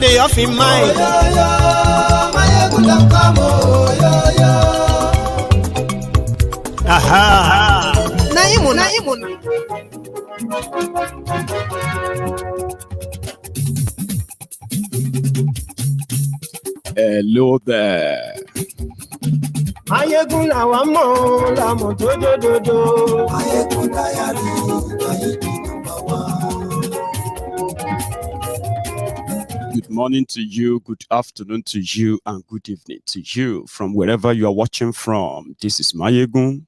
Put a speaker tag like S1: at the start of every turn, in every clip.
S1: day off in mind. Aha. Naimu.
S2: Hello there.
S1: Mayegun la wa mo la mo dododo.
S3: Mayegun diary, Mayegun number one.
S2: Good morning to you, good afternoon to you, and good evening to you from wherever you are watching from. This is Mayegun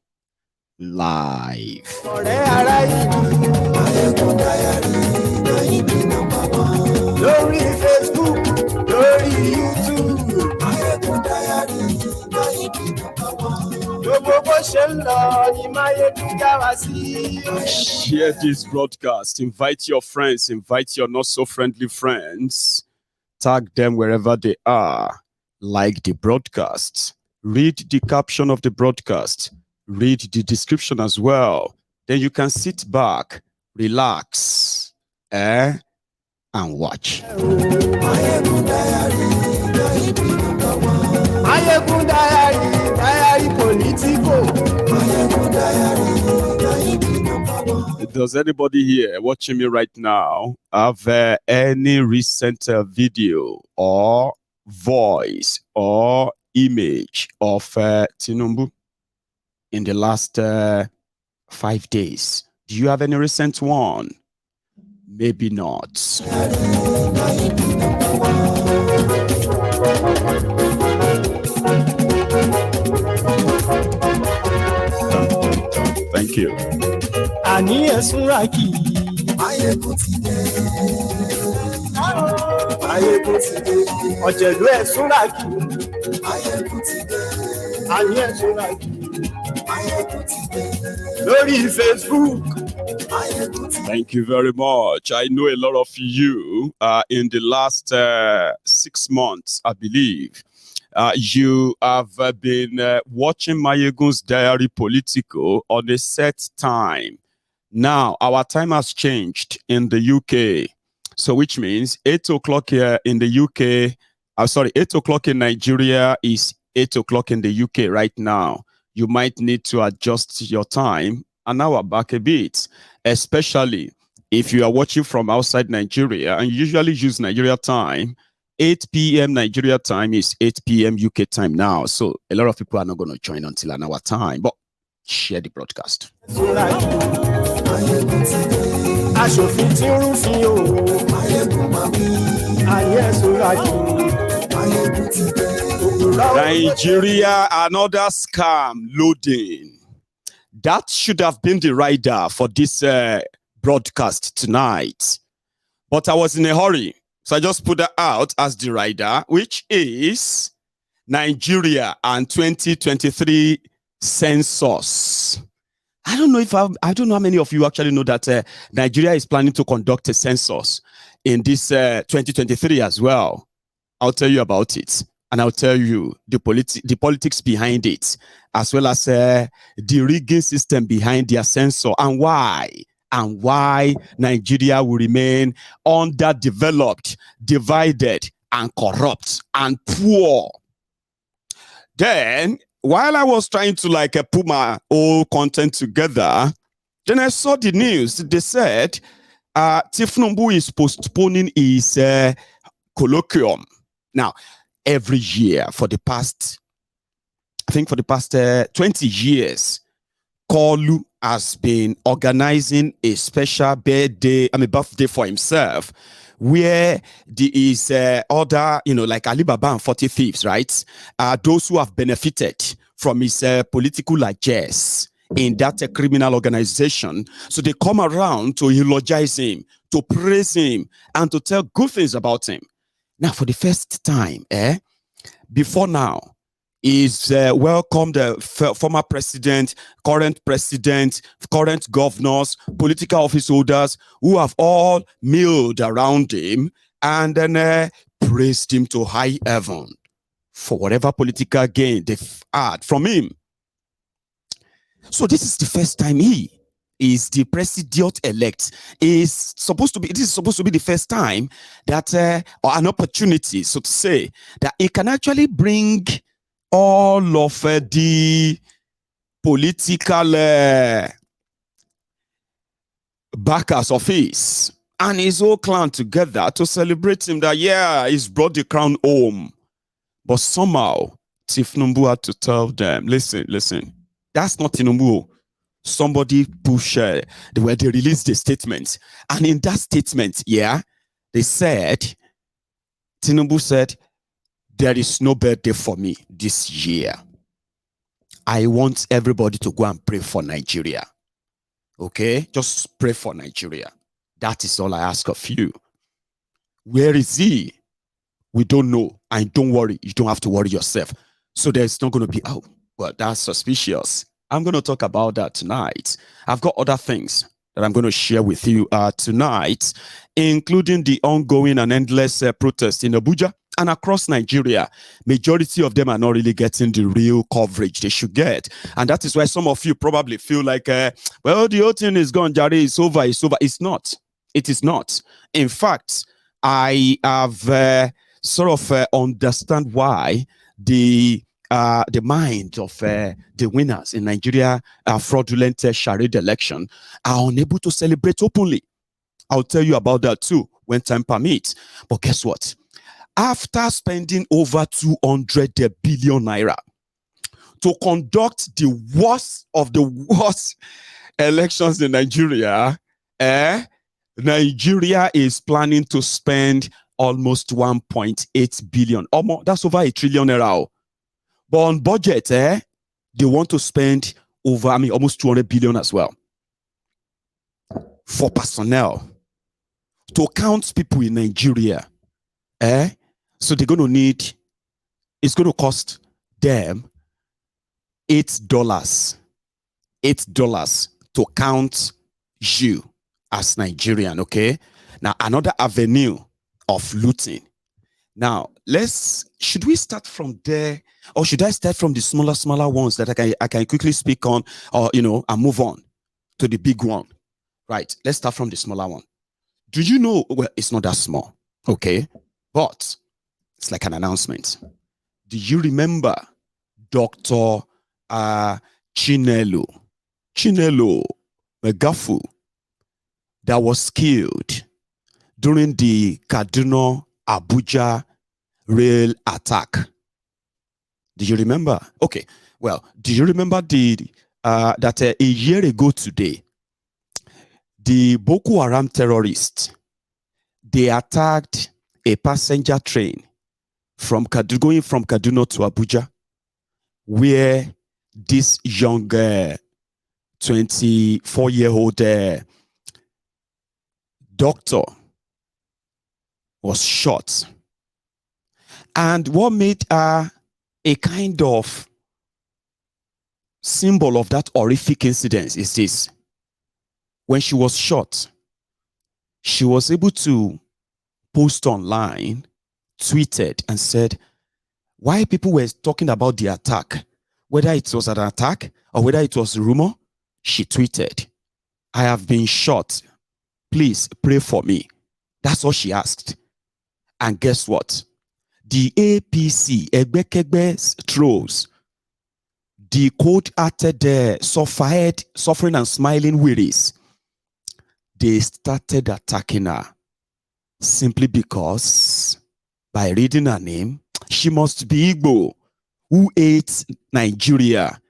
S2: Live.
S3: Mayegun diary, Mayegun number one.
S1: Lórí Facebook, lórí YouTube.
S3: Mayegun diary, Mayegun number one.
S1: Gbogbo bó ṣe ń lọ ni Mayegun já wa sí.
S2: Share this broadcast. Invite your friends. Invite your not so friendly friends. Tag them wherever they are. Like the broadcast. Read the caption of the broadcast. Read the description as well. Then you can sit back, relax, and watch.
S3: Mayegun diary, Mayegun number one.
S1: Mayegun diary politico.
S3: Mayegun diary, Mayegun number one.
S2: Does anybody here watching me right now have any recent video or voice or image of Tinubu in the last 5 days? Do you have any recent one? Maybe not. Thank you.
S1: Àní ẹ̀sùnra kì í.
S3: Mayegun ti dé.
S1: Mayegun ti dé. Ọ̀jẹ̀lú ẹ̀sùnra kì í.
S3: Mayegun ti dé.
S1: Àní ẹ̀sùnra kì í.
S3: Mayegun ti dé.
S1: Lórí Facebook.
S3: Mayegun ti dé.
S2: Thank you very much. I know a lot of you in the last 6 months, I believe. You have been watching Mayegun's Diary Politico on a set time. Now, our time has changed in the UK. So, which means 8 o'clock here in the UK. 8 o'clock in Nigeria is 8 o'clock in the UK right now. You might need to adjust your time an hour back a bit, especially if you are watching from outside Nigeria and you usually use Nigeria time. 8 p.m. Nigeria time is 8 p.m. UK time now. So a lot of people are not going to join until an hour time, but share the broadcast.
S1: Aṣòfin tí ń rúfin o.
S3: Mayegun máa wí.
S1: Àní ẹ̀sùnra kì í.
S3: Mayegun ti dé.
S2: Nigeria, another scam loading. That should have been the rider for this broadcast tonight. But I was in a hurry. So I just put that out as the rider, which is Nigeria and 2023 census. I don't know how many of you actually know that Nigeria is planning to conduct a census in this 2023 as well. I'll tell you about it. And I'll tell you the politics behind it, as well as the rigging system behind their census and why Nigeria will remain underdeveloped, divided, and corrupt and poor. Then, while I was trying to put my old content together, then I saw the news. They said Tinubu is postponing his colloquium. Now, every year for the past 20 years, Kolu has been organizing a special birthday for himself, where there is other, like Alibaba and 40 Thieves, right? Those who have benefited from his political largesse in that criminal organization. So they come around to eulogize him, to praise him, and to tell good things about him. Now, for the first time, before now, is welcome the former president, current governors, political office holders who have all milled around him and then praised him to high heaven for whatever political gain they've had from him. So this is the first time he is the president-elect. This is supposed to be the first time that, or an opportunity, so to say, that it can actually bring all of the political backers of his and his whole clan together to celebrate him, that, yeah, he's brought the crown home. But somehow, Tifnumbu had to tell them, listen, that's not Tinubu. Somebody they released a statement. And in that statement, yeah, they said, Tinubu said, there is no birthday for me this year. I want everybody to go and pray for Nigeria. Okay? Just pray for Nigeria. That is all I ask of you. Where is he? We don't know. And don't worry. You don't have to worry yourself. So there's not going to be, oh, well, that's suspicious. I'm going to talk about that tonight. I've got other things that I'm going to share with you tonight, including the ongoing and endless protests in Abuja and across Nigeria. Majority of them are not really getting the real coverage they should get. And that is why some of you probably feel like, well, the whole thing is gone, Jare, it's over. It's not. It is not. In fact, I have sort of understand why the mind of the winners in Nigeria fraudulent charade election are unable to celebrate openly. I'll tell you about that too when time permits. But guess what? After spending over 200 billion naira to conduct the worst of the worst elections in Nigeria, Nigeria is planning to spend almost 1.8 billion. That's over 1 trillion naira. But on budget, they want to spend over, almost 200 billion as well for personnel to count people in Nigeria. So they're going to need, it's going to cost them $8 to count you as Nigerian, okay? Now, another avenue of looting. Now, should we start from there, or should I start from the smaller ones that I can quickly speak on, or, and move on to the big one? Right, let's start from the smaller one. Do you know, well, it's not that small, okay? But it's like an announcement. Do you remember Dr. Chinelo Megafu that was killed during the Kaduna Abuja rail attack? Do you remember? Okay, well, do you remember that a year ago today, the Boko Haram terrorists, they attacked a passenger train going from Kaduna to Abuja, where this young 24-year-old doctor was shot. And what made her a kind of symbol of that horrific incident is this. When she was shot, she was able to post online, tweeted, and said why people were talking about the attack, whether it was an attack or whether it was a rumor. She tweeted, "I have been shot. Please pray for me." That's all she asked. And guess what? The APC, Egbekegbe trolls, the cold-hearted, suffering and smiling wearies, they started attacking her simply because, by reading her name, she must be Igbo, who ate Nigeria,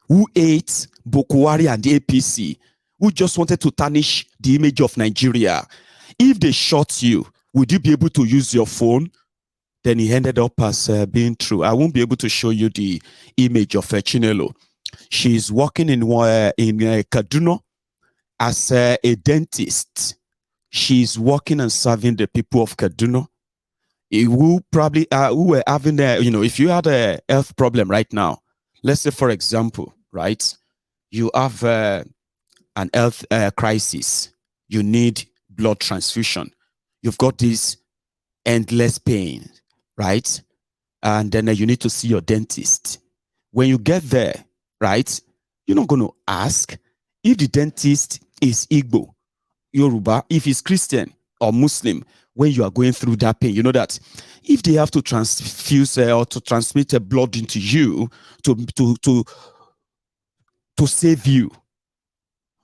S2: who ate Boko Haram and the APC, who just wanted to tarnish the image of Nigeria. If they shot you, would you be able to use your phone? Then he ended up as being true. I won't be able to show you the image of Chinelo. She's working in Kaduna as a dentist. She's working and serving the people of Kaduna who probably who were having if you had a health problem right now, let's say, for example, right, you have an health crisis, you need blood transfusion, you've got this endless pain, right? And then you need to see your dentist. When you get there, right, you're not going to ask if the dentist is Igbo, Yoruba, if it's Christian or Muslim, when you are going through that pain, you know that if they have to transfuse or to transmit a blood into you to save you,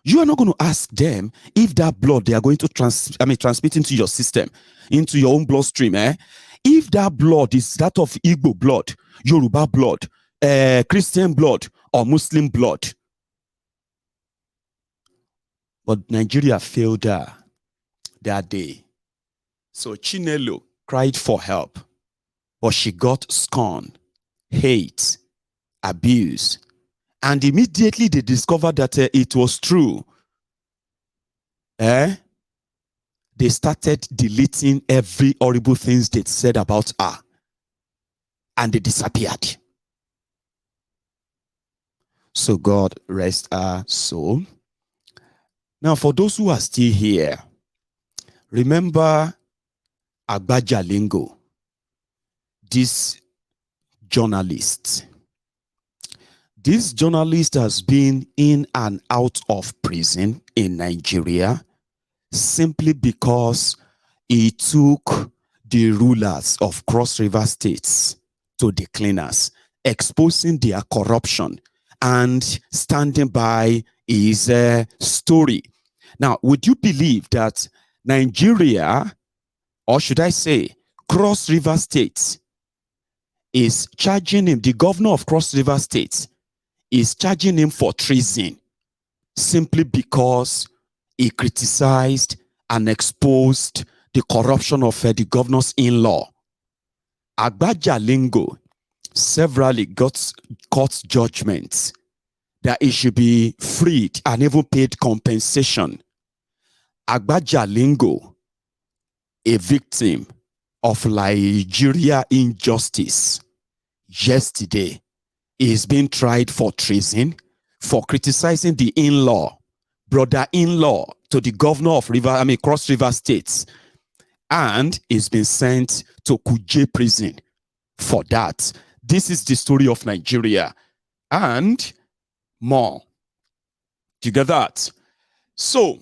S2: you are not going to ask them if that blood they are going to transmit into your system, into your own bloodstream. If that blood is that of Igbo blood, Yoruba blood, Christian blood, or Muslim blood. But Nigeria failed that day. So Chinelo cried for help, but she got scorn, hate, abuse. And immediately they discovered that it was true. They started deleting every horrible things they said about her. And they disappeared. So God rest her soul. Now, for those who are still here, remember Agbajalingo, this journalist. This journalist has been in and out of prison in Nigeria simply because he took the rulers of Cross River states to the cleaners, exposing their corruption and standing by his story. Now, would you believe that Nigeria, or should I say Cross River State, is charging him, the governor of Cross River State, is charging him for treason simply because he criticized and exposed the corruption of the governor's in-law. Agbajalingo severally got court judgments that he should be freed and even paid compensation. Agbajalingo, a victim of Nigeria injustice, yesterday is being tried for treason for criticizing the in-law, brother-in-law to the governor of Cross River States, and is being sent to Kuje prison for that. This is the story of Nigeria and more. Do you get that? So,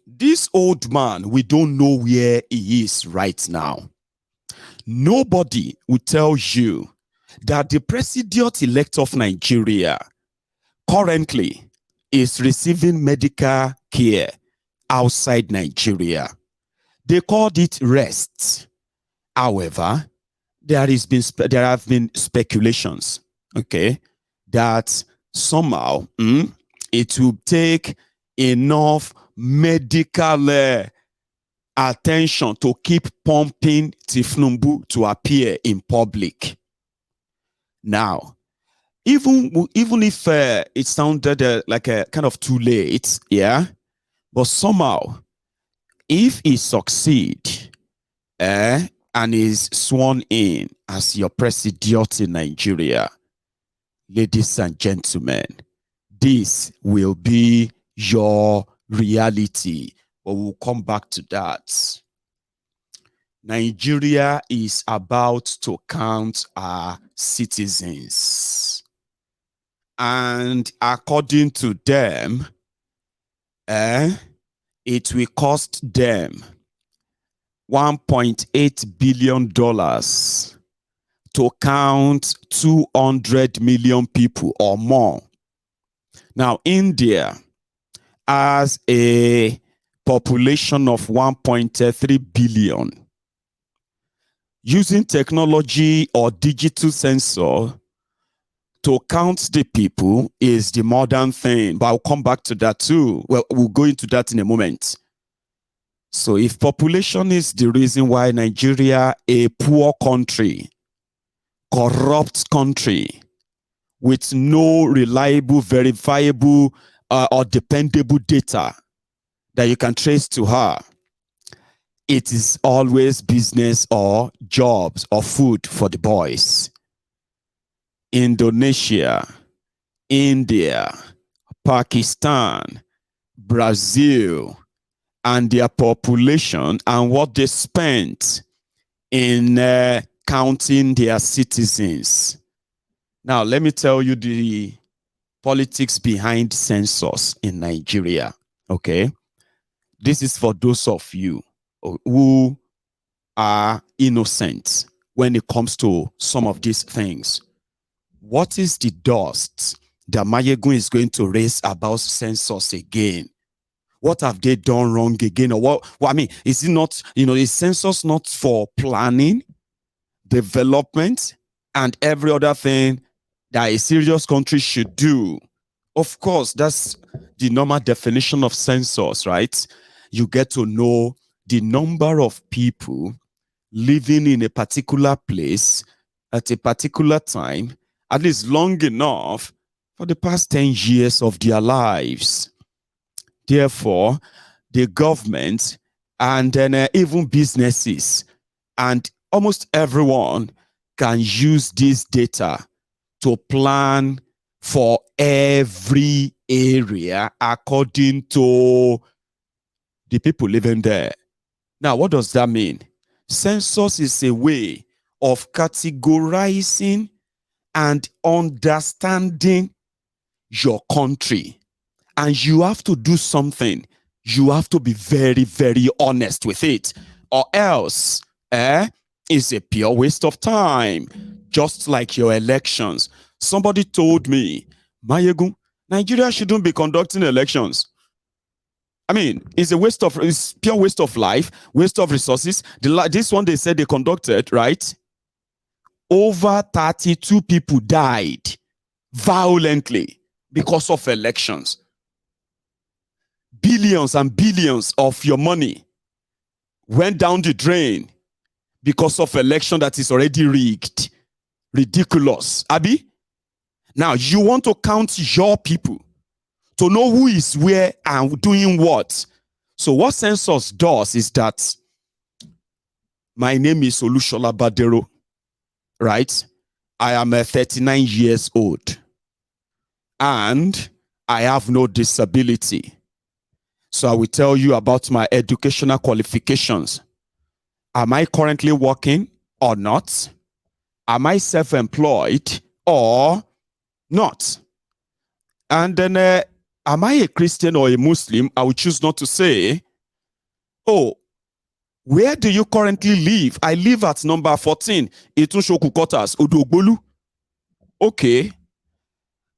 S2: this old man, we don't know where he is right now. Nobody will tell you that the president-elect of Nigeria currently is receiving medical care outside Nigeria. They called it rest. However, there have been speculations, okay, that somehow it will take enough medical attention to keep pumping Tifnumbu to appear in public. Now, even if it sounded like a kind of too late, yeah, but somehow, if he succeed and is sworn in as your president in Nigeria, ladies and gentlemen, this will be your reality. But we'll come back to that. Nigeria is about to count our citizens. And according to them, it will cost them $1.8 billion to count 200 million people or more. Now, India has a population of 1.3 billion. Using technology or digital sensor to count the people is the modern thing, but I'll come back to that too. Well, we'll go into that in a moment. So if population is the reason why Nigeria, a poor country, corrupt country, with no reliable, verifiable, or dependable data that you can trace to her, it is always business or jobs or food for the boys. Indonesia, India, Pakistan, Brazil, and their population and what they spent in counting their citizens. Now, let me tell you the politics behind census in Nigeria. Okay. This is for those of you who are innocent when it comes to some of these things. What is the dust that Mayegun is going to raise about census again? What have they done wrong again? Or what? Well, I mean, is it not, is census not for planning, development, and every other thing that a serious country should do? Of course, that's the normal definition of census, right? You get to know the number of people living in a particular place at a particular time, at least long enough for the past 10 years of their lives. Therefore, the government and then even businesses and almost everyone can use this data to plan for every area according to the people living there. Now, what does that mean? Census is a way of categorizing and understanding your country. And you have to do something. You have to be very, very honest with it. Or else, it's a pure waste of time. Just like your elections. Somebody told me, Mayegun, Nigeria shouldn't be conducting elections. I mean, it's pure waste of life, waste of resources. This one they said they conducted, right? Over 32 people died violently because of elections. Billions and billions of your money went down the drain because of election that is already rigged. Ridiculous. Abi? Now, you want to count your people to know who is where and doing what. So what census does is that my name is Olushola Badero, right? I am 39 years old and I have no disability. So I will tell you about my educational qualifications. Am I currently working or not? Am I self-employed or not? And then, am I a Christian or a Muslim? I will choose not to say. Oh, where do you currently live? I live at number 14, Itunshoku Quarters, Odogbolu. Okay.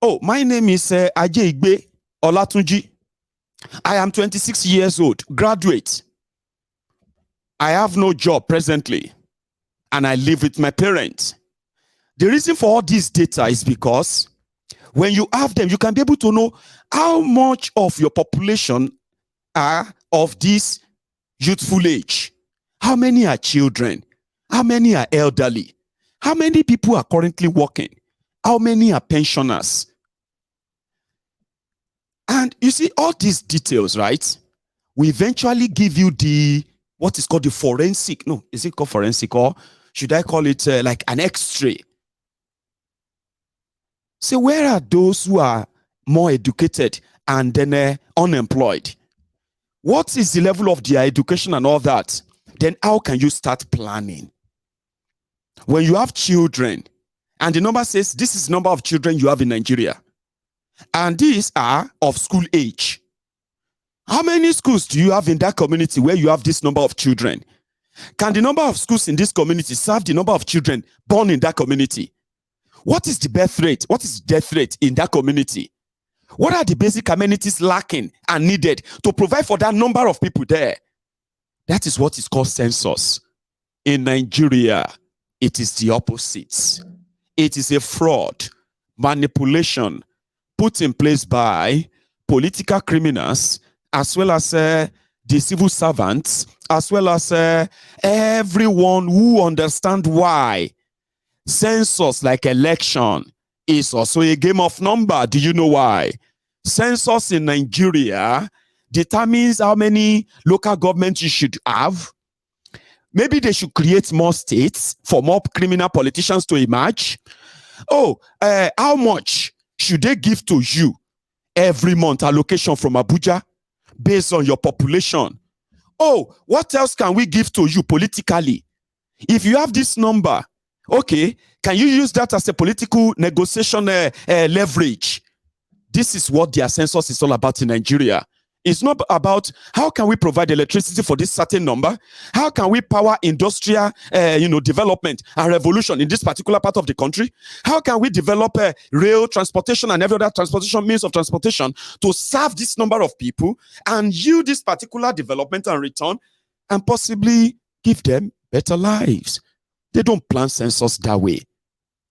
S2: Oh, my name is Aje Igbe Olatunji. I am 26 years old, graduate. I have no job presently, and I live with my parents. The reason for all this data is because when you have them, you can be able to know how much of your population are of this youthful age. How many are children? How many are elderly? How many people are currently working? How many are pensioners? And you see all these details, right? We eventually give you what is called the forensic. No, is it called forensic, or should I call it like an X-ray? So where are those who are more educated and then unemployed? What is the level of their education and all that? Then how can you start planning? When you have children, and the number says this is the number of children you have in Nigeria, and these are of school age. How many schools do you have in that community where you have this number of children? Can the number of schools in this community serve the number of children born in that community? What is the birth rate? What is the death rate in that community? What are the basic amenities lacking and needed to provide for that number of people there? That is what is called census. In Nigeria, it is the opposite. It is a fraud, manipulation put in place by political criminals, as well as the civil servants, as well as everyone who understands why census, like election, is also a game of number. Do you know why? Census in Nigeria determines how many local governments you should have. Maybe they should create more states for more criminal politicians to emerge. Oh, how much should they give to you every month, allocation from Abuja based on your population? Oh, what else can we give to you politically? If you have this number, okay, can you use that as a political negotiation leverage? This is what their census is all about in Nigeria. It's not about how can we provide electricity for this certain number? How can we power industrial, development and revolution in this particular part of the country? How can we develop rail transportation and every other transportation means of transportation to serve this number of people and yield this particular development and return and possibly give them better lives? They don't plan census that way.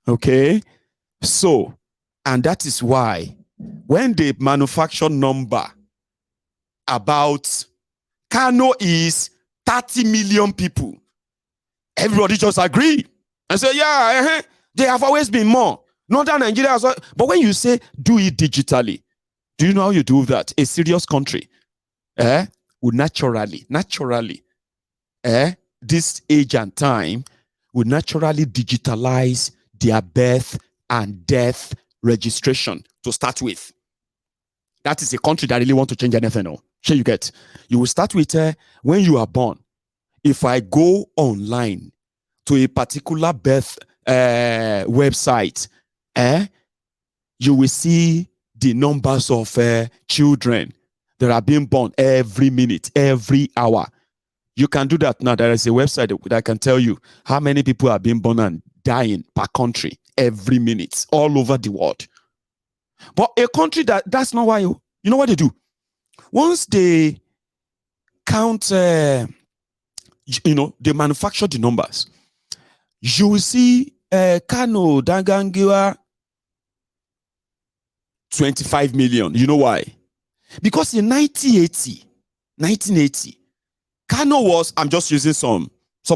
S2: Okay? So, and that is why when they manufacture number about Kano is 30 million people, everybody just agree and say, yeah, they have always been more. Northern Nigeria as well. But when you say do it digitally, do you know how you do that? A serious country would naturally, this age and time would naturally digitalize their birth and death registration to start with. That is a country that really want to change anything. Sure, you get. You will start with when you are born. If I go online to a particular birth website, you will see the numbers of children that are being born every minute, every hour. You can do that now. There is a website that can tell you how many people are being born and dying per country every minute, all over the world. But a country that's not why you know what they do. Once they count, they manufacture the numbers. You will see Kano, Dagangiwa, 25 million. You know why? Because in 1980, Kano was, I'm just using some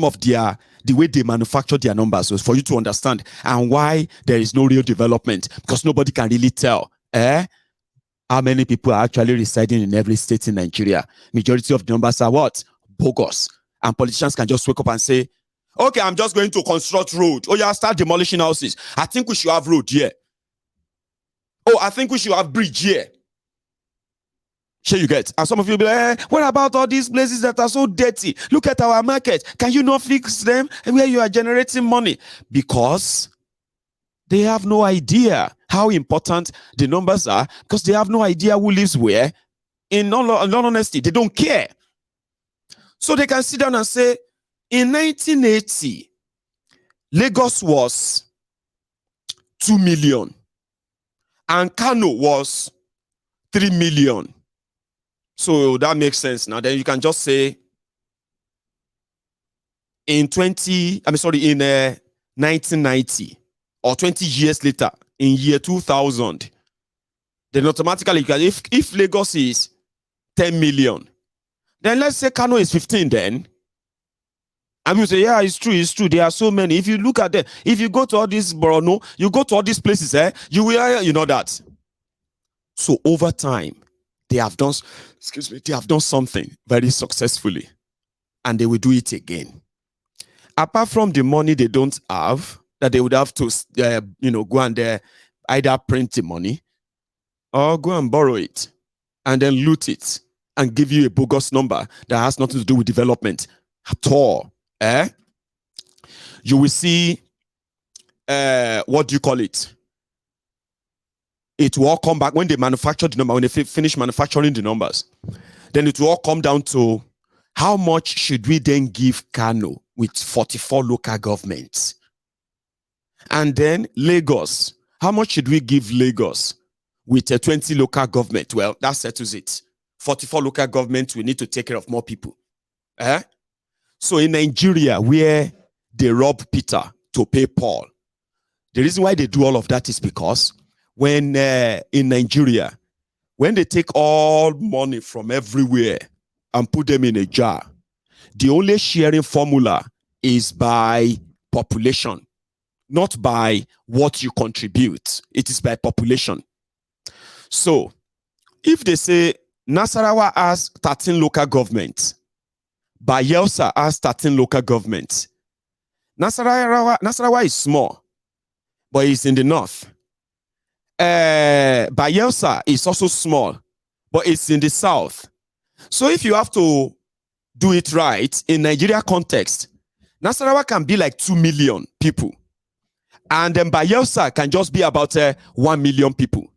S2: of the way they manufacture their numbers so for you to understand and why there is no real development, because nobody can really tell how many people are actually residing in every state in Nigeria. Majority of the numbers are what? Bogus. And politicians can just wake up and say, okay, I'm just going to construct road. Oh yeah, start demolishing houses. I think we should have road here. Oh, I think we should have bridge here. Sure, you get. And some of you will be like, what about all these places that are so dirty? Look at our market. Can you not fix them where you are generating money? Because they have no idea how important the numbers are, because they have no idea who lives where. In all honesty, they don't care. So they can sit down and say, in 1980, Lagos was 2 million and Kano was 3 million. So that makes sense. Now then you can just say in 1990 or 20 years later, in year 2000, then automatically, if Lagos is 10 million, then let's say Kano is 15 then. And you say, yeah, it's true. There are so many. If you look at them, if you go to all these Borno, you go to all these places, you will, you know that. So over time, they have done something very successfully, and they will do it again. Apart from the money they don't have, that they would have to, go and either print the money or go and borrow it and then loot it and give you a bogus number that has nothing to do with development at all. You will see, what do you call it? It will all come back when they manufacture the number, when they finish manufacturing the numbers. Then it will all come down to how much should we then give Kano with 44 local governments? And then Lagos, how much should we give Lagos with a 20 local government? Well, that settles it. 44 local governments, we need to take care of more people. So in Nigeria, where they rob Peter to pay Paul, the reason why they do all of that is because when in Nigeria, when they take all money from everywhere and put them in a jar, the only sharing formula is by population, not by what you contribute. It is by population. So if they say Nasarawa has 13 local governments, Bayelsa has 13 local governments. Nasarawa is small, but it's in the north. Bayelsa is also small, but it's in the south. So if you have to do it right in Nigeria context, Nasarawa can be like 2 million people, and then Bayelsa can just be about 1 million people.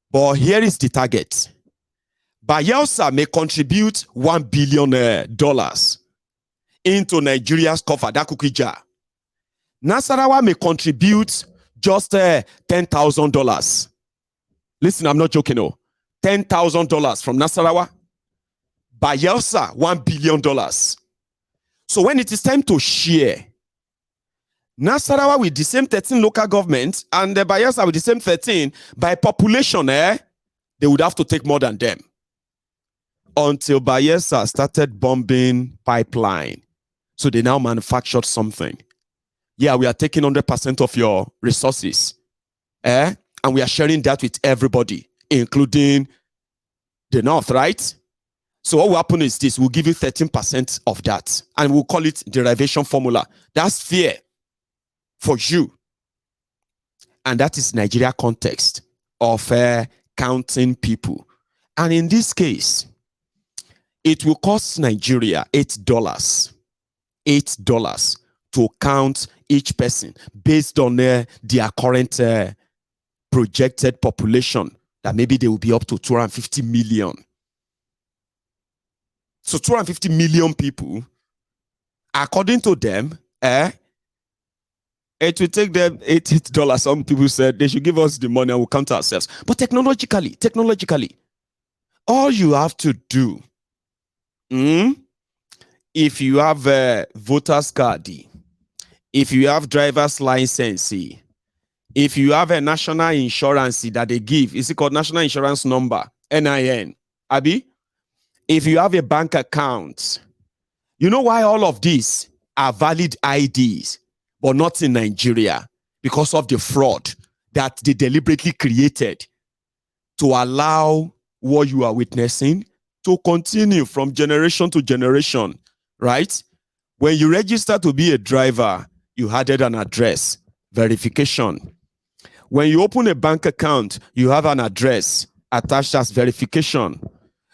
S2: But here is the target. Bayelsa may contribute $1 billion into Nigeria's cover, that cookie jar. Nasarawa may contribute just $10,000. Listen, I'm not joking, no. $10,000 from Nasarawa. Bayelsa, $1 billion. So when it is time to share, Nasarawa with the same 13 local governments and the Bayelsa with the same 13, by population, they would have to take more than them. Until Bayelsa started bombing pipeline. So they now manufactured something. Yeah, we are taking 100% of your resources. And we are sharing that with everybody, including the North, right? So what will happen is this, we'll give you 13% of that. And we'll call it derivation formula. That's fair for you. And that is Nigeria context of counting people. And in this case, it will cost Nigeria $8 to count each person based on their current projected population, that maybe they will be up to 250 million. So 250 million people, according to them, it will take them $8. Some people said they should give us the money and we'll count ourselves. But technologically, all you have to do, if you have a voter's card, if you have driver's license, if you have a national insurance that they give, is it called national insurance number, NIN, Abi? If you have a bank account, you know why all of these are valid IDs, but not in Nigeria? Because of the fraud that they deliberately created to allow what you are witnessing to continue from generation to generation, right? When you register to be a driver, you added an address, verification. When you open a bank account, you have an address attached as verification.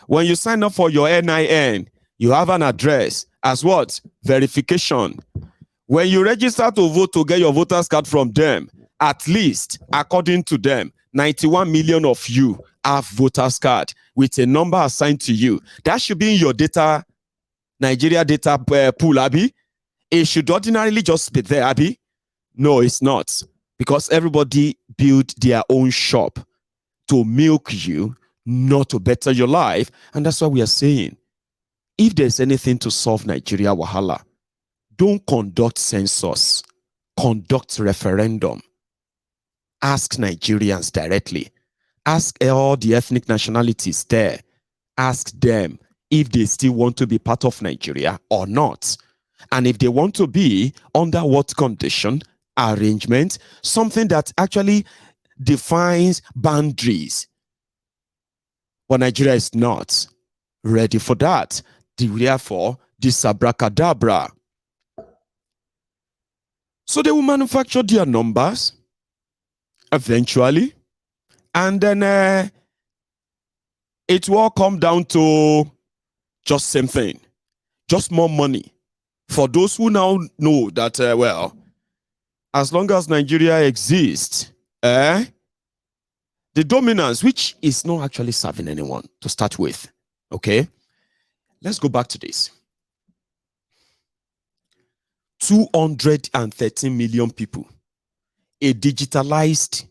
S2: When you sign up for your NIN, you have an address as what? Verification. When you register to vote to get your voter's card from them, at least, according to them, 91 million of you have voter's card with a number assigned to you. That should be in your data, Nigeria data pool, Abi. It should ordinarily just be there, Abi. No, it's not. Because everybody built their own shop to milk you, not to better your life. And that's what we are saying. If there's anything to solve Nigeria wahala, don't conduct census. Conduct referendum. Ask Nigerians directly. Ask all the ethnic nationalities there. Ask them if they still want to be part of Nigeria or not. And if they want to be, under what condition, arrangement, something that actually defines boundaries. But Nigeria is not ready for that. Therefore, this abracadabra. So they will manufacture their numbers eventually, and then it will come down to just same thing, just more money for those who now know that well, as long as Nigeria exists, the dominance, which is not actually serving anyone to start with. Okay, let's go back to this. 213 million people. A digitalized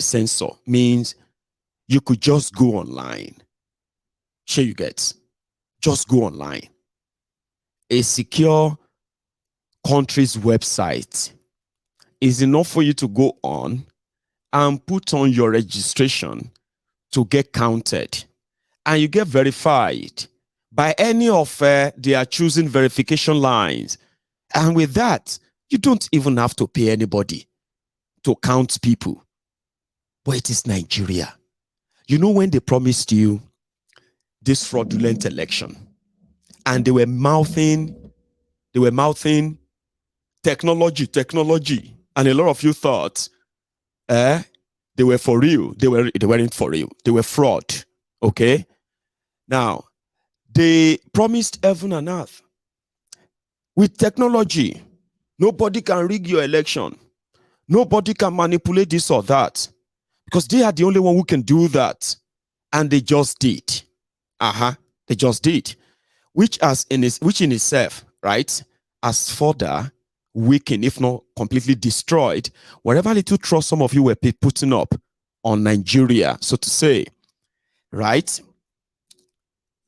S2: sensor means you could just go online. Sure, you get. Just go online. A secure country's website is enough for you to go on and put on your registration to get counted. And you get verified by any of their choosing verification lines. And with that, you don't even have to pay anybody to count people. But it is Nigeria. You know, when they promised you this fraudulent election, and they were mouthing technology, and a lot of you thought they were for real. They weren't for real. They were fraud. Okay? Now, they promised heaven and earth. With technology, nobody can rig your election. Nobody can manipulate this or that. Because they are the only one who can do that. And they just did. They just did. Which in itself, right, as further weakened, if not completely destroyed, whatever little trust some of you were putting up on Nigeria, so to say, right?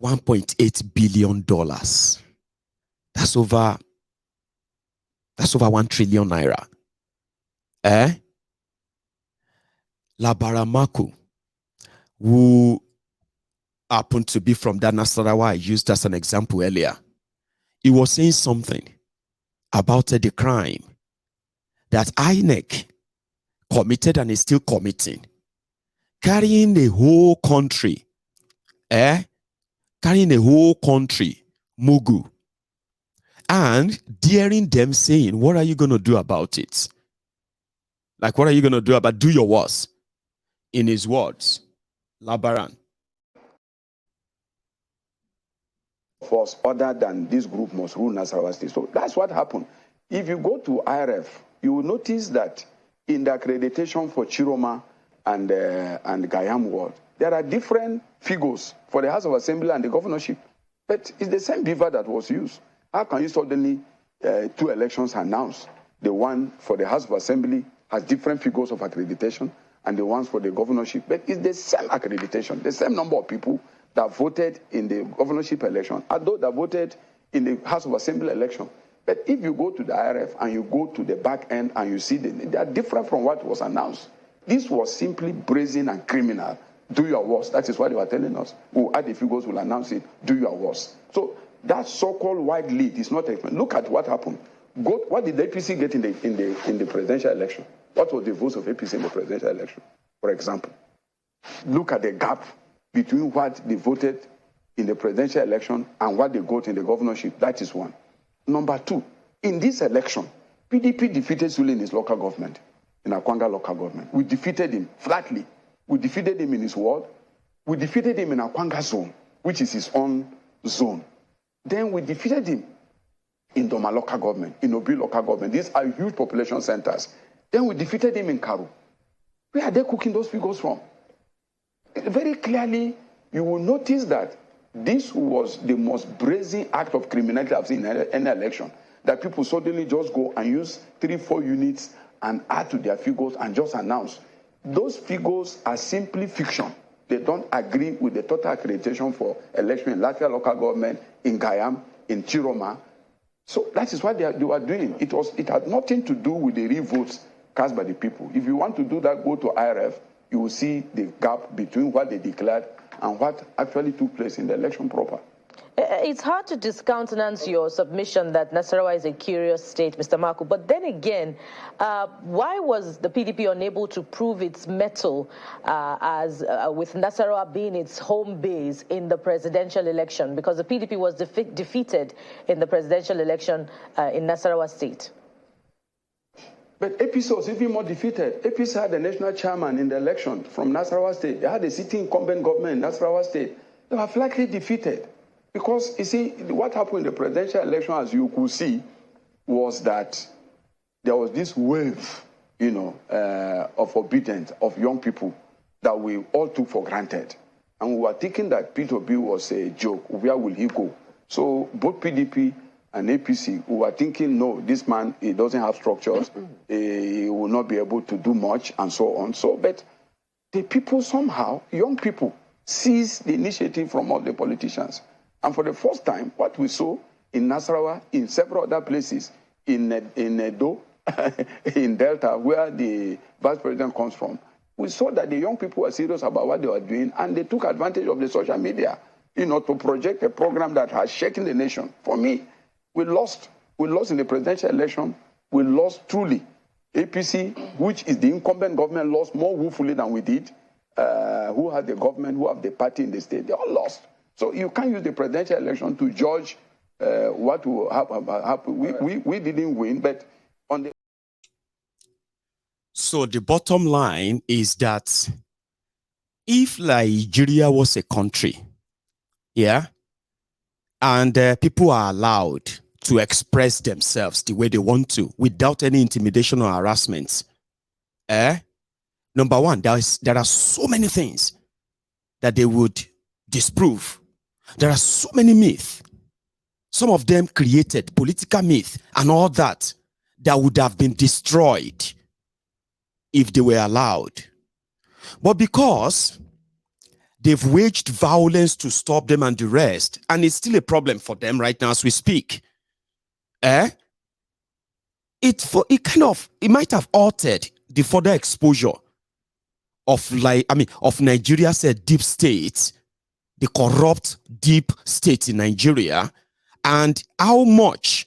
S2: $1.8 billion. That's over 1 trillion naira. Labaramaku, who happened to be from that Nasarawa I used as an example earlier, he was saying something about the crime that INEC committed and is still committing, carrying the whole country, mugu, and daring them, saying, what are you going to do about it? Like, what are you going to do about, do your worst? In his words, Labaran.
S4: Force other than this group must rule Nasarawa State. So that's what happened. If you go to IRF, you will notice that in the accreditation for Chiroma and Gayam Ward, there are different figures for the House of Assembly and the governorship. But it's the same beaver that was used. How can you suddenly, 2 elections announced? The one for the House of Assembly has different figures of accreditation, and the ones for the governorship. But it's the same accreditation, the same number of people that voted in the governorship election are those that voted in the House of Assembly election. But if you go to the IRF and you go to the back end and you see they are different from what was announced. This was simply brazen and criminal. Do your worst. That is what they were telling us. We'll add the figures, we'll announce it. Do your worst. So that so-called wide lead is not. Look at what happened. What did the APC get in the presidential election? What was the votes of APC in the presidential election? For example, look at the gap between what they voted in the presidential election and what they got in the governorship. That is one. Number 2, in this election, PDP defeated Sule in his local government, in Akwanga local government. We defeated him flatly. We defeated him in his ward. We defeated him in Akwanga zone, which is his own zone. Then we defeated him in Doma local government, in Obi local government. These are huge population centers. Then we defeated him in Karu. Where are they cooking those figures from? Very clearly, you will notice that this was the most brazen act of criminality I've seen in any election. That people suddenly just go and use 3-4 units and add to their figures and just announce. Those figures are simply fiction. They don't agree with the total accreditation for election in Latvia local government, in Gayam, in Chiroma. So that is what they were doing. It had nothing to do with the real votes cast by the people. If you want to do that, go to IRF. You will see the gap between what they declared and what actually took place in the election proper.
S5: It's hard to discountenance your submission that Nasarawa is a curious state, Mr. Marco. But then again, why was the PDP unable to prove its mettle with Nasarawa being its home base in the presidential election? Because the PDP was defeated in the presidential election in Nasarawa state.
S4: But APC was even more defeated. APC had a national chairman in the election from Nasarawa State. They had a sitting incumbent government in Nasarawa State. They were flatly defeated. Because, you see, what happened in the presidential election, as you could see, was that there was this wave, of obedience of young people that we all took for granted. And we were thinking that Peter Obi was a joke. Where will he go? So both PDP and APC, who were thinking, no, this man, he doesn't have structures, he will not be able to do much, and so on. So, but the people somehow, young people, seized the initiative from all the politicians. And for the first time, what we saw in Nasarawa, in several other places, in Edo, in Delta, where the vice president comes from, we saw that the young people were serious about what they were doing, and they took advantage of the social media, to project a program that has shaken the nation. For me, we lost in the presidential election. We lost truly. APC, which is the incumbent government, lost more woefully than we did. Who had the government, who have the party in the state, they all lost. So you can't use the presidential election to judge what will happen. We didn't win, but on the...
S2: So the bottom line is that if Nigeria was a country, and people are allowed to express themselves the way they want to without any intimidation or harassment, number one, there are so many things
S6: that they would disprove. There are so many myths. Some of them created political myth and all that would have been destroyed if they were allowed. But because they've waged violence to stop them and the rest, and it's still a problem for them right now as we speak, it might have altered the further exposure of Nigeria's deep state, the corrupt deep state in Nigeria, and how much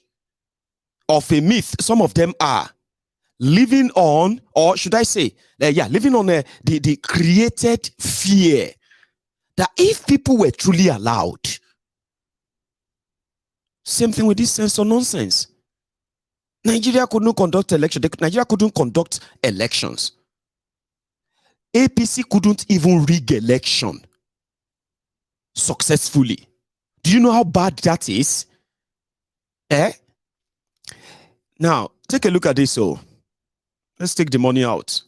S6: of a myth some of them are living on, or should I say, living on the created fear that if people were truly allowed, same thing with this sense of nonsense. Nigeria couldn't conduct elections. Nigeria couldn't conduct elections. APC couldn't even rig election successfully. Do you know how bad that is? Now, take a look at this. So, let's take the money out.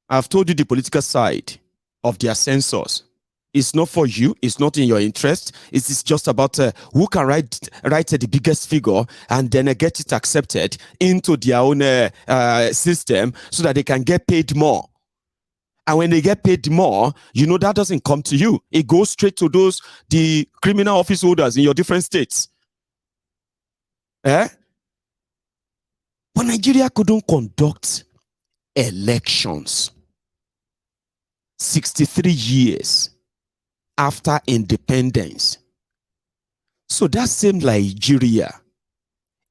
S6: I've told you the political side of their census. It's not for you. It's not in your interest. It's just about who can write the biggest figure and then get it accepted into their own system so that they can get paid more. And when they get paid more, that doesn't come to you. It goes straight to the criminal office holders in your different states. But Nigeria couldn't conduct elections 63 years after independence. So that same Nigeria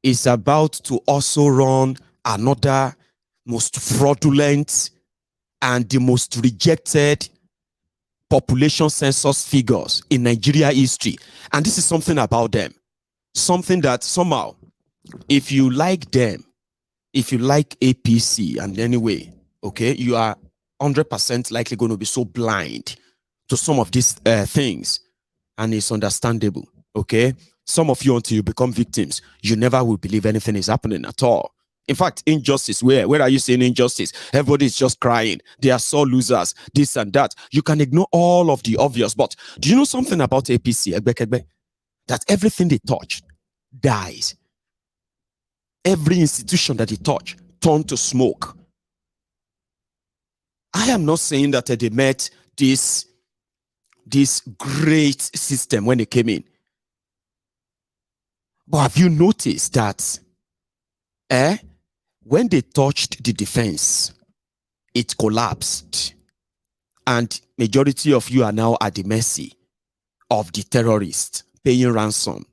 S6: is about to also run another most fraudulent and the most rejected population census figures in Nigeria history. And this is something about them. Something that somehow, if you like them, if you like APC, and anyway, okay, you are 100% likely going to be so blind to some of these things. And it's understandable, okay? Some of you, until you become victims, you never will believe anything is happening at all. In fact, injustice, where are you seeing injustice? Everybody is just crying. They are sore losers, this and that. You can ignore all of the obvious. But do you know something about APC, that everything they touch dies. Every institution that they touch turned to smoke. I am not saying that they met this great system when they came in. But have you noticed that when they touched the defense, it collapsed. And majority of you are now at the mercy of the terrorists paying ransom.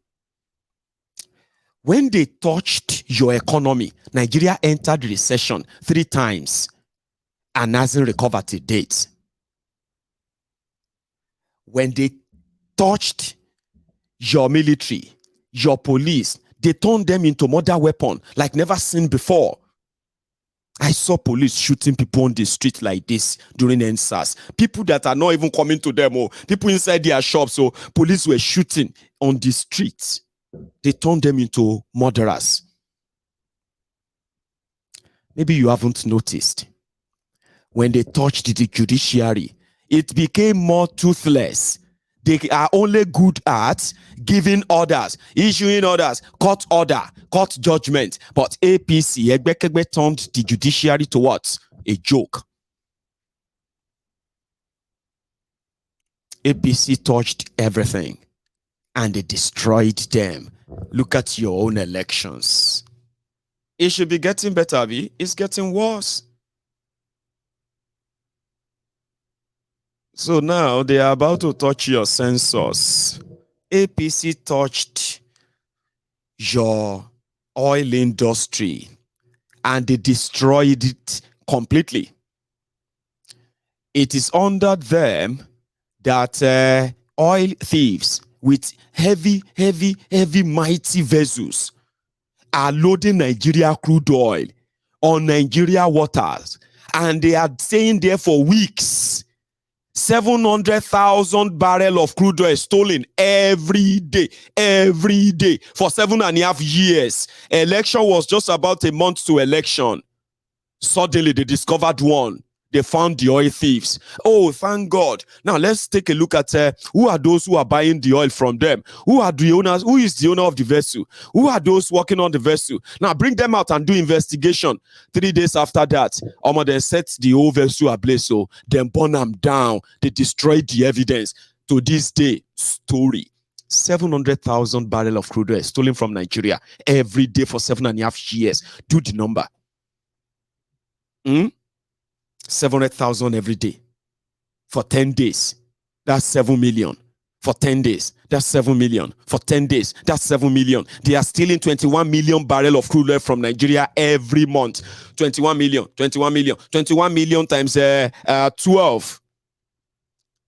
S6: When they touched your economy, Nigeria entered recession 3 times and hasn't recovered to date. When they touched your military, your police, they turned them into murder weapon like never seen before. I saw police shooting people on the street like this during Census. People that are not even coming to them, people inside their shops, so police were shooting on the streets. They turned them into murderers. Maybe you haven't noticed. When they touched the judiciary, it became more toothless. They are only good at giving orders, issuing orders, court order, court judgment. But APC, Egbekegbe, turned the judiciary to what? A joke. APC touched everything and they destroyed them. Look at your own elections. It should be getting better, Abi. It's getting worse. So now they are about to touch your census. APC touched your oil industry and they destroyed it completely. It is under them that oil thieves with heavy, mighty vessels are loading Nigeria crude oil on Nigeria waters. And they are staying there for weeks. 700,000 barrels of crude oil stolen every day for 7.5 years. Election was just about a month to election. Suddenly they discovered one They found the oil thieves. Oh, thank God. Now let's take a look at who are those who are buying the oil from them? Who are the owners? Who is the owner of the vessel? Who are those working on the vessel? Now bring them out and do investigation. 3 days after that, they set the whole vessel ablaze. So then burn them down. They destroyed the evidence. To this day, story. 700,000 barrels of crude oil stolen from Nigeria every day for 7.5 years. Do the number. 700,000 every day for 10 days. That's 7 million. For 10 days, that's 7 million. For 10 days, that's 7 million. They are stealing 21 million barrels of crude oil from Nigeria every month. 21 million, 21 million, 21 million times 12.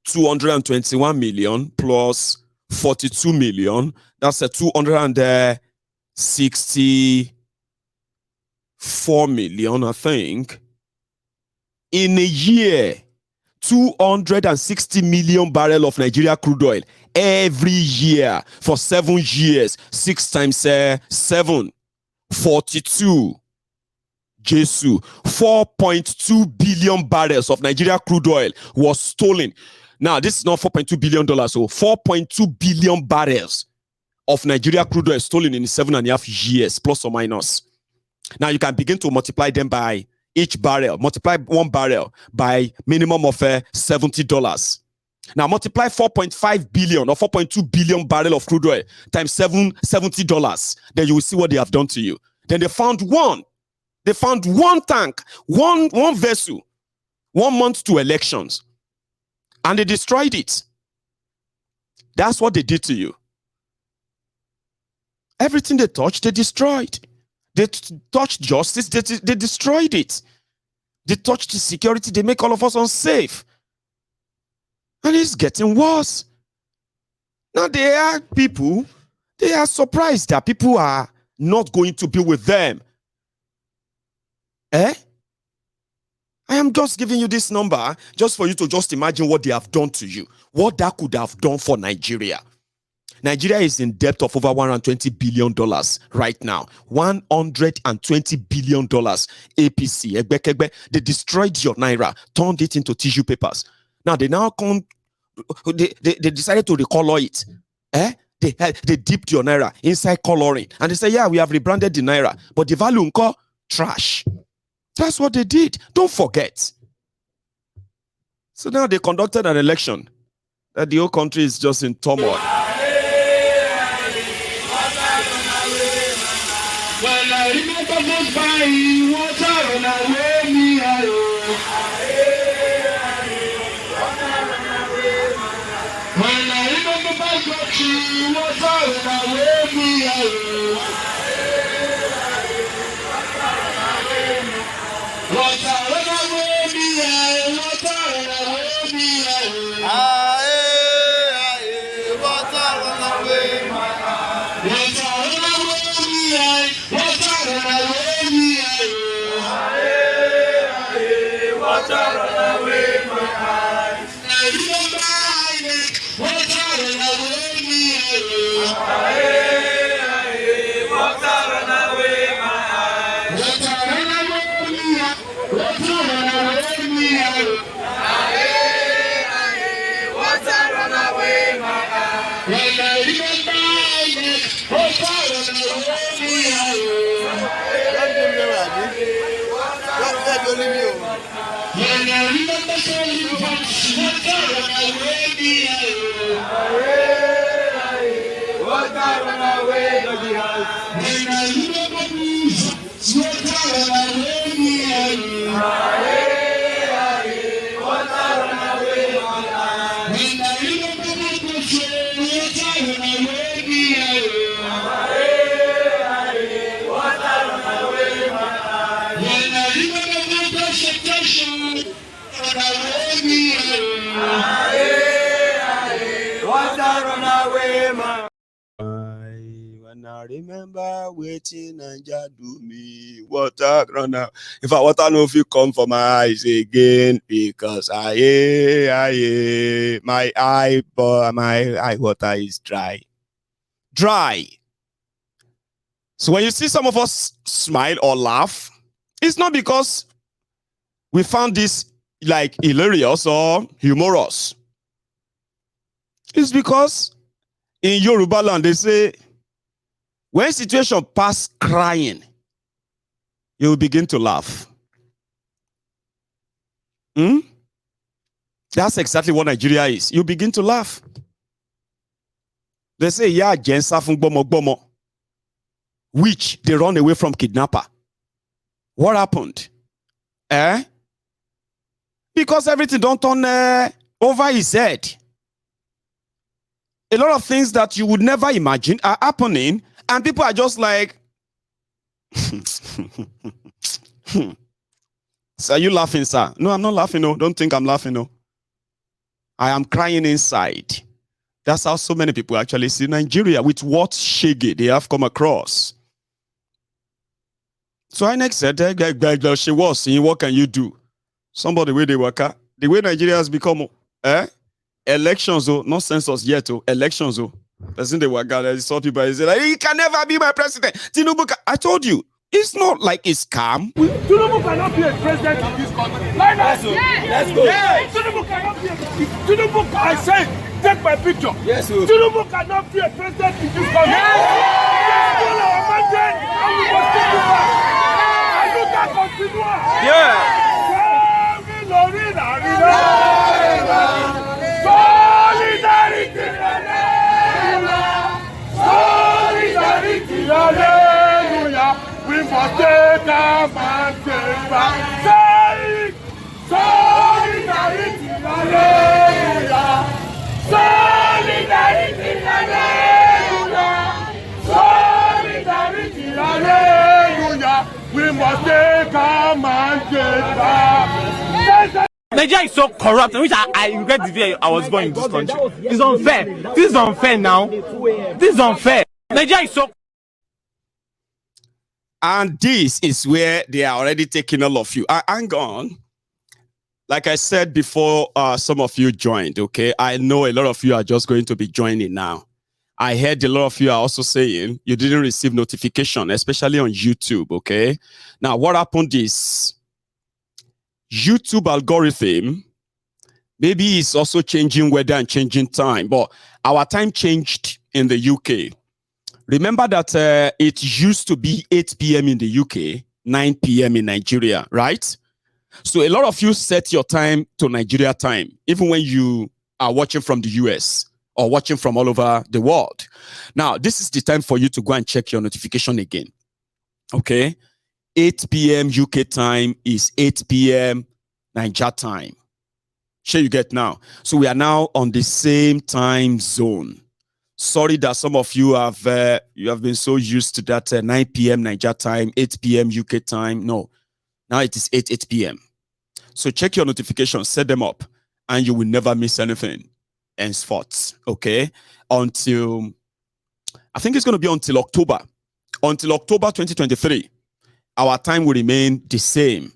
S6: 221 million plus 42 million. That's a 264 million, I think. In a year, 260 million barrels of Nigeria crude oil every year for 7 years. 6 times 7, 42. Jesu, 4.2 billion barrels of Nigeria crude oil was stolen. Now, this is not $4.2 billion, so 4.2 billion barrels of Nigeria crude oil stolen in 7.5 years, plus or minus. Now, you can begin to multiply them by each barrel. Multiply 1 barrel by minimum of $70. Now, multiply 4.5 billion or 4.2 billion barrel of crude oil times $70. Then you will see what they have done to you. Then they found one. They found one tank, one vessel, 1 month to elections. And they destroyed it. That's what they did to you. Everything they touched, they destroyed. They touched justice, they destroyed it. They touched the security, they make all of us unsafe. And it's getting worse. Now there are people, they are surprised that people are not going to be with them. I am just giving you this number just for you to just imagine what they have done to you. What that could have done for Nigeria. Nigeria is in debt of over $120 billion right now. $120 billion APC. They destroyed your Naira, turned it into tissue papers. Now they decided to recolor it. They dipped your Naira inside coloring. And they say, yeah, we have rebranded the Naira. But the value trash. That's what they did. Don't forget. So now they conducted an election. That the whole country is just in turmoil.
S1: When I remember goodbye, water run away me. When I remember my country, water run away me. Water run away me, water run away me. Water run away my eye. Water run away me, water run away me. Water run away my eyes. I remember I make water run away me. Water run away my eyes. Water run away me. Water run away me. Water run away my eyes. When I remember I make water run away me. When I remember saying water run away me. Water run away my eyes. When I remember music, water run away me. Water run away my eyes. When I remember my country, water run away me. Water run away my eyes. When I remember my persecution, run away me. Water run away my eyes.
S6: When I remember waiting and just do me, water run out. In fact, water no fit come for my eyes again because my eye water is dry. So when you see some of us smile or laugh, it's not because we found this like hilarious or humorous. It's because in Yoruba land they say when situation pass crying, you will begin to laugh. That's exactly what Nigeria is. You begin to laugh. They say, yeah, Jensa fun gbomo, which they run away from kidnapper. What happened? Because everything don't turn over his head. A lot of things that you would never imagine are happening, and people are just like, so are you laughing, sir? No, I'm not laughing. No, don't think I'm laughing. No, I am crying inside. That's how so many people actually see Nigeria, with what shege they have come across. So INEC said, she was saying, what can you do? Somebody where they work at, the way Nigeria has become, elections, oh, not census yet, oh, elections, oh. Person they work out, I saw people, they say, like, he can never be my president. Tinubu, I told you, it's not like it's calm.
S1: Tinubu cannot be a president in this country. Let's go. Yes. Tinubu cannot be a Tinubu, I say, take my picture. Yes, sir. Tinubu cannot be a president in this country. Yes. All our mandate, and we must take it back. I do that continue. Yeah. Solidarity. Solidarity. Hallelujah. We must take our man back. Solidarity. Hallelujah. Solidarity. Hallelujah. Solidarity. Hallelujah. We must take our man back.
S7: Nigeria is so corrupt, which I regret the day I was born in this country. It's unfair. This is unfair now. This is unfair. Nigeria is so.
S6: And this is where they are already taking all of you. Hang on. Like I said before, some of you joined, okay? I know a lot of you are just going to be joining now. I heard a lot of you are also saying you didn't receive notification, especially on YouTube, okay? Now, what happened is YouTube algorithm, maybe it's also changing weather and changing time, but our time changed in the UK. Remember that it used to be 8 p.m. in the UK, 9 p.m. in Nigeria, right? So a lot of you set your time to Nigeria time, even when you are watching from the US or watching from all over the world. Now, this is the time for you to go and check your notification again. Okay? 8 p.m. UK time is 8 p.m. Nigeria time. Sure you get now. So we are now on the same time zone. Sorry that some of you have been so used to that 9 p.m. Nigeria time, 8 p.m. UK time. No, now it is 8 p.m. So check your notifications, set them up, and you will never miss anything henceforth. Okay, until I think it's going to be until October 2023. Our time will remain the same.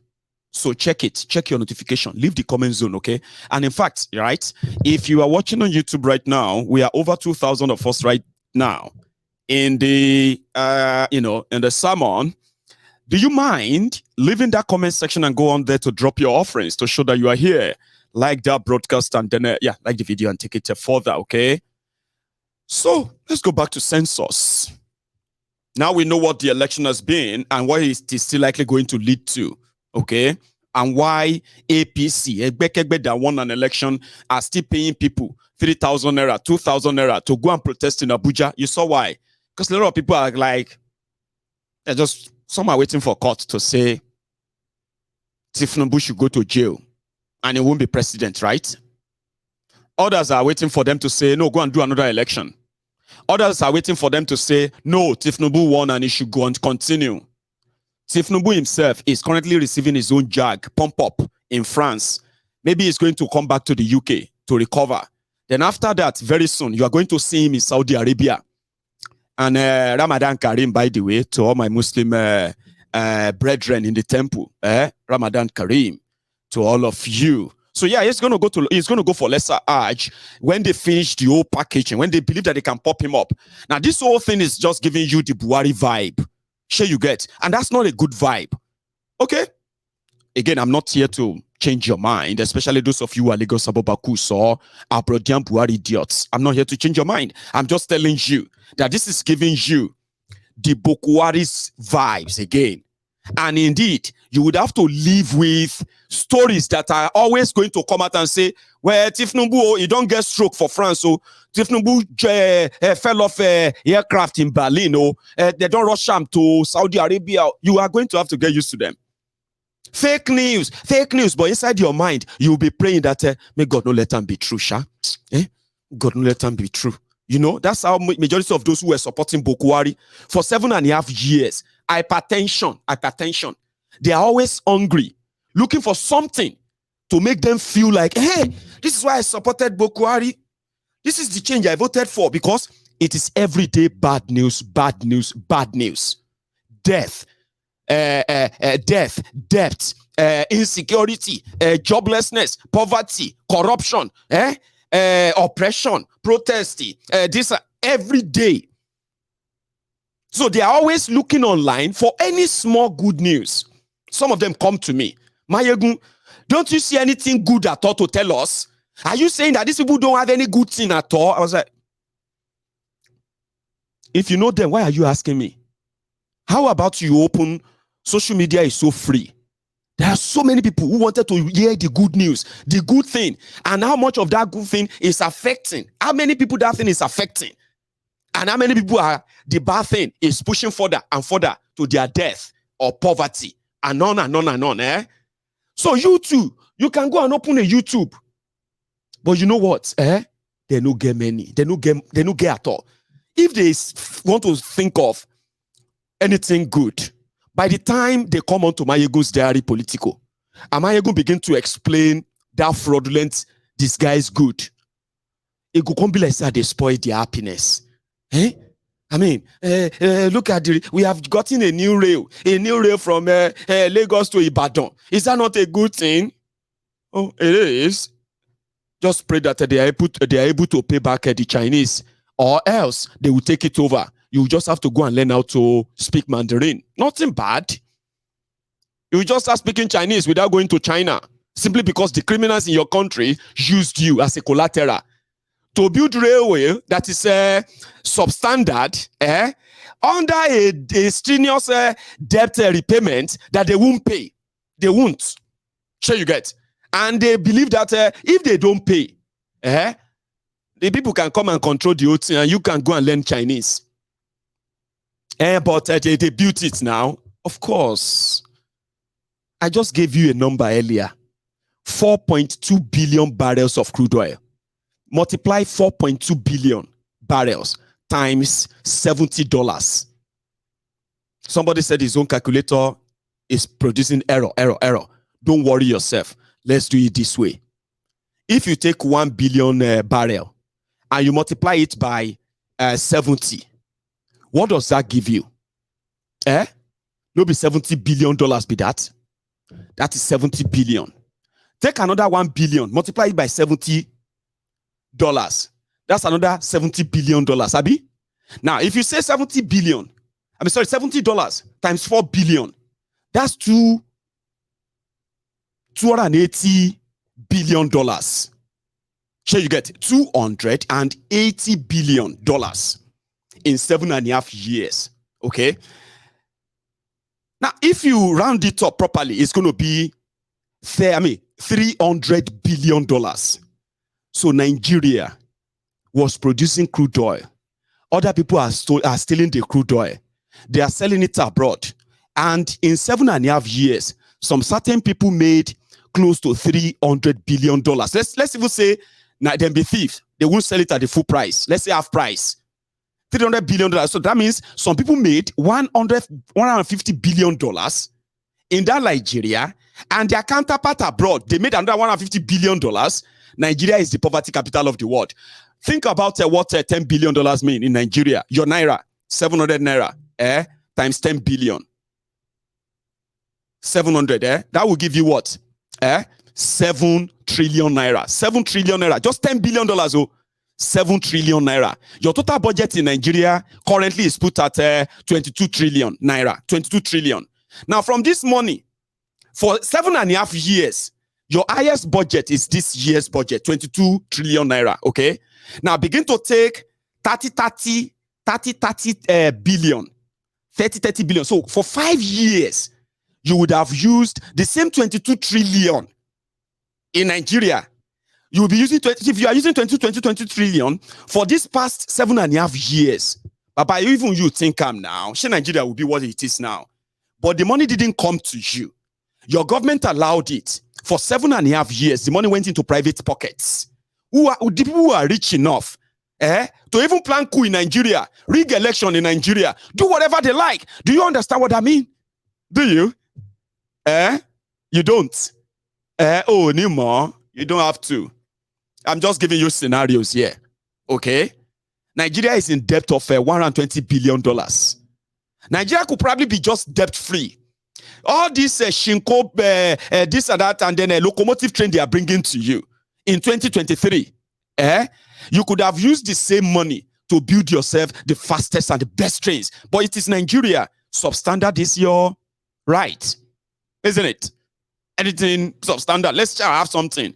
S6: So check it. Check your notification. Leave the comment zone, okay? And in fact, right, if you are watching on YouTube right now, we are over 2,000 of us right now in the, in the sermon. Do you mind leaving that comment section and go on there to drop your offerings to show that you are here? Like that broadcast and then, like the video and take it further, okay? So let's go back to census. Now we know what the election has been and what it is still likely going to lead to, okay? And why APC, that won an election, are still paying people 3,000 naira, 2,000 naira to go and protest in Abuja. You saw why? Because a lot of people are like, some are waiting for court to say Tinubu should go to jail and he won't be president, right? Others are waiting for them to say, no, go and do another election. Others are waiting for them to say, no, Tinubu won and he should go and continue. Tinubu himself is currently receiving his own pump up in France. Maybe he's going to come back to the UK to recover. Then after that, very soon, you are going to see him in Saudi Arabia. And Ramadan Kareem, by the way, to all my Muslim brethren in the temple, Ramadan Kareem, to all of you. So yeah, he's gonna go for lesser Hajj when they finish the whole packaging, when they believe that they can pop him up. Now, this whole thing is just giving you the Buhari vibe. Sure you get. And that's not a good vibe. Okay? again, I'm not here to change your mind, especially those of you who are Lagos Abobakus or Abrodian Buhari idiots. I'm not here to change your mind. I'm just telling you that this is giving you the Bokuwari's vibes again. And indeed, you would have to live with stories that are always going to come out and say, well, Tifnubu, you don't get stroke for France. So Tifnubu fell off aircraft in Berlin. They don't rush him to Saudi Arabia. You are going to have to get used to them. Fake news. But inside your mind, you'll be praying that, may God not let them be true, Sha. God not let them be true. You know, that's how majority of those who were supporting Bokuwari for 7.5 years. Hypertension. They are always hungry, looking for something to make them feel like, hey, this is why I supported Bokuwari. This is the change I voted for, because it is everyday bad news. Death, debt, insecurity, joblessness, poverty, corruption, oppression, protesting. This every day. So they are always looking online for any small good news. Some of them come to me. Mayegun, don't you see anything good at all to tell us? Are you saying that these people don't have any good thing at all? I was like, if you know them, why are you asking me? How about you open social media is so free? There are so many people who wanted to hear the good news, the good thing, and how much of that good thing is affecting. How many people that thing is affecting? And how many people are the bad thing is pushing further and further to their death or poverty, and on and on and on. So you too, you can go and open a YouTube. But you know what? They no get many. They no get at all. If they want to think of anything good, by the time they come onto Mayegun's diary political, and Mayegun begin to explain that fraudulent, this guy is good, it could come be like that they spoil their happiness. I mean, look at we have gotten a new rail from Lagos to Ibadan. Is that not a good thing? Oh, it is. Just pray that they are able to pay back the Chinese, or else they will take it over. You just have to go and learn how to speak Mandarin. Nothing bad. You just start speaking Chinese without going to China, simply because the criminals in your country used you as a collateral to build railway that is substandard, under a strenuous debt repayment that they won't pay. They won't. Sure you get. And they believe that if they don't pay, the people can come and control the whole thing, and you can go and learn Chinese. But they built it now. Of course. I just gave you a number earlier. 4.2 billion barrels of crude oil. Multiply 4.2 billion barrels times $70. Somebody said his own calculator is producing error. Don't worry yourself. Let's do it this way. If you take 1 billion barrel and you multiply it by 70, what does that give you? No be $70 billion be that. That is 70 billion. Take another 1 billion, multiply it by $70. That's another $70 billion, Abi? Now, if you say $70 times 4 billion, that's $280 billion. Sure, you get $280 billion in 7.5 years. Okay. Now, if you round it up properly, it's going to be $300 billion. So Nigeria was producing crude oil. Other people are stealing the crude oil. They are selling it abroad. And in 7.5 years, some certain people made close to $300 billion. Let's even say, now them be thieves. They won't sell it at the full price. Let's say half price. $300 billion. So that means some people made $150 billion in that Nigeria, and their counterpart abroad, they made another $150 billion. Nigeria is the poverty capital of the world. Think about what $10 billion mean in Nigeria. Your naira, 700 naira, times 10 billion. 700, that will give you what? 7 trillion naira. 7 trillion naira. Just $10 billion, 7 trillion naira. Your total budget in Nigeria currently is put at 22 trillion naira. 22 trillion. Now, from this money, For 7.5 years, your highest budget is this year's budget, 22 trillion naira, okay? Now begin to take 30 billion, 30 billion. So for 5 years, you would have used the same 22 trillion in Nigeria. You will be using if you are using 22 trillion for this past 7.5 years. But by even you think now, Nigeria will be what it is now. But the money didn't come to you. Your government allowed it for 7.5 years. The money went into private pockets. The people who are rich enough to even plan coup in Nigeria, rig election in Nigeria, do whatever they like. Do you understand what I mean? Do you? You don't. Oh, no more. You don't have to. I'm just giving you scenarios here. Okay? Nigeria is in debt of $120 billion. Nigeria could probably be just debt-free. All this Shinko, this and that, and then a locomotive train they are bringing to you in 2023, you could have used the same money to build yourself the fastest and the best trains. But it is Nigeria. Substandard is your right, isn't it? Anything substandard, let's just have something,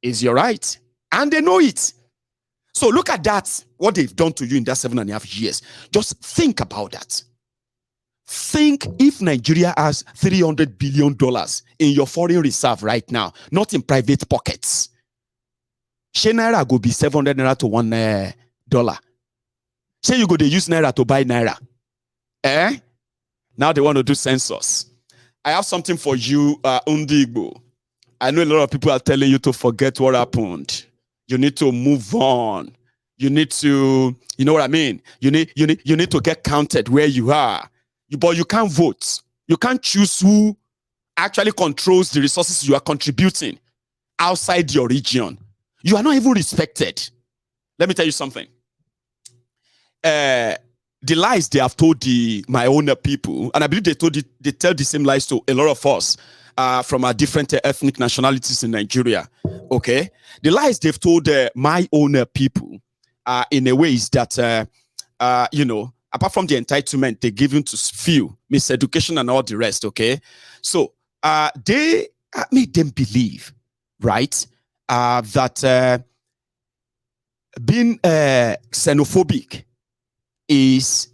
S6: is your right. And they know it. So look at that, what they've done to you in that 7.5 years. Just think about that. Think if Nigeria has $300 billion in your foreign reserve right now, not in private pockets. She naira go be 700 naira to $1. Say you go to use naira to buy naira. Now they want to do census. I have something for you, Undigbo. I know a lot of people are telling you to forget what happened. You need to move on. You need to, you know what I mean? You need to get counted where you are. But you can't vote. You can't choose who actually controls the resources you are contributing outside your region. You are not even respected. Let me tell you something. The lies they have told my own people, and I believe they tell the same lies to a lot of us from our different ethnic nationalities in Nigeria. Okay, the lies they've told my own people, in a way, is that apart from the entitlement they given to few, miseducation and all the rest. Okay, so they made them believe, right, that being xenophobic is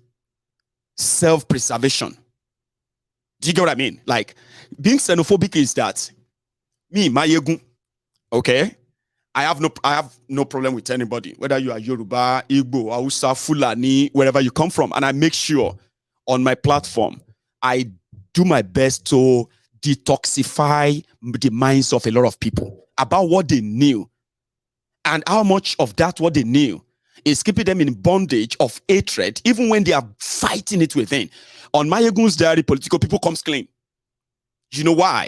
S6: self-preservation. Do you get what I mean? Like, being xenophobic is that me, Mayegun, okay, I have no problem with anybody, whether you are Yoruba, Igbo, Hausa, Fulani, wherever you come from. And I make sure on my platform, I do my best to detoxify the minds of a lot of people about what they knew and how much of that what they knew is keeping them in bondage of hatred, even when they are fighting it within. On Mayegun's diary, political people comes clean. You know why?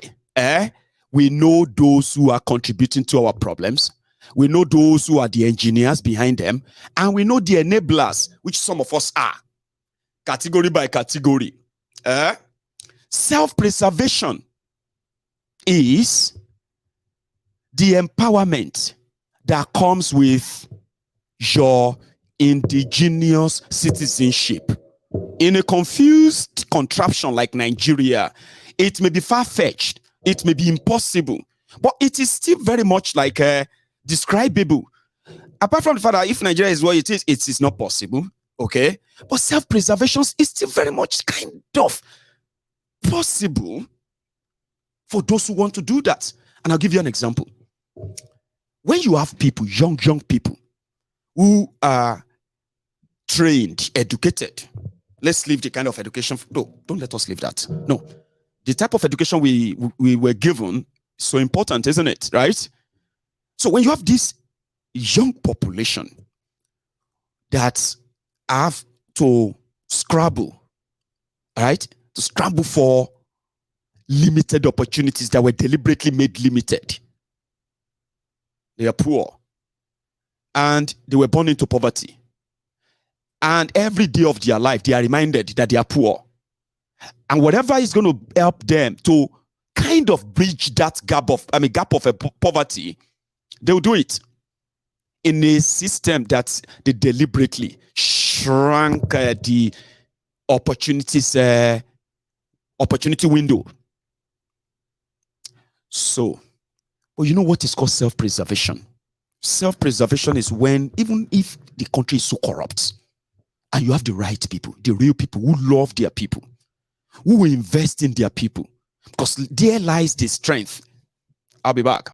S6: We know those who are contributing to our problems. We know those who are the engineers behind them. And we know the enablers, which some of us are. Category by category. Self-preservation is the empowerment that comes with your indigenous citizenship. In a confused contraption like Nigeria, it may be far-fetched, it may be impossible, but it is still very much like describable. Apart from the fact that if Nigeria is what it is not possible, okay? But self-preservation is still very much kind of possible for those who want to do that. And I'll give you an example. When you have people, young people, who are trained, educated. Let's leave the kind of education. No, don't let us leave that. No. The type of education we were given is so important, isn't it? Right? So when you have this young population that have to scramble, right? To scramble for limited opportunities that were deliberately made limited. They are poor. And they were born into poverty. And every day of their life, they are reminded that they are poor. And whatever is going to help them to kind of bridge that gap of poverty, they will do it in a system that they deliberately shrunk the opportunity window. So, but you know what is called self-preservation? Self-preservation is when, even if the country is so corrupt, and you have the right people, the real people who love their people, who will invest in their people, because there lies the strength. I'll be back.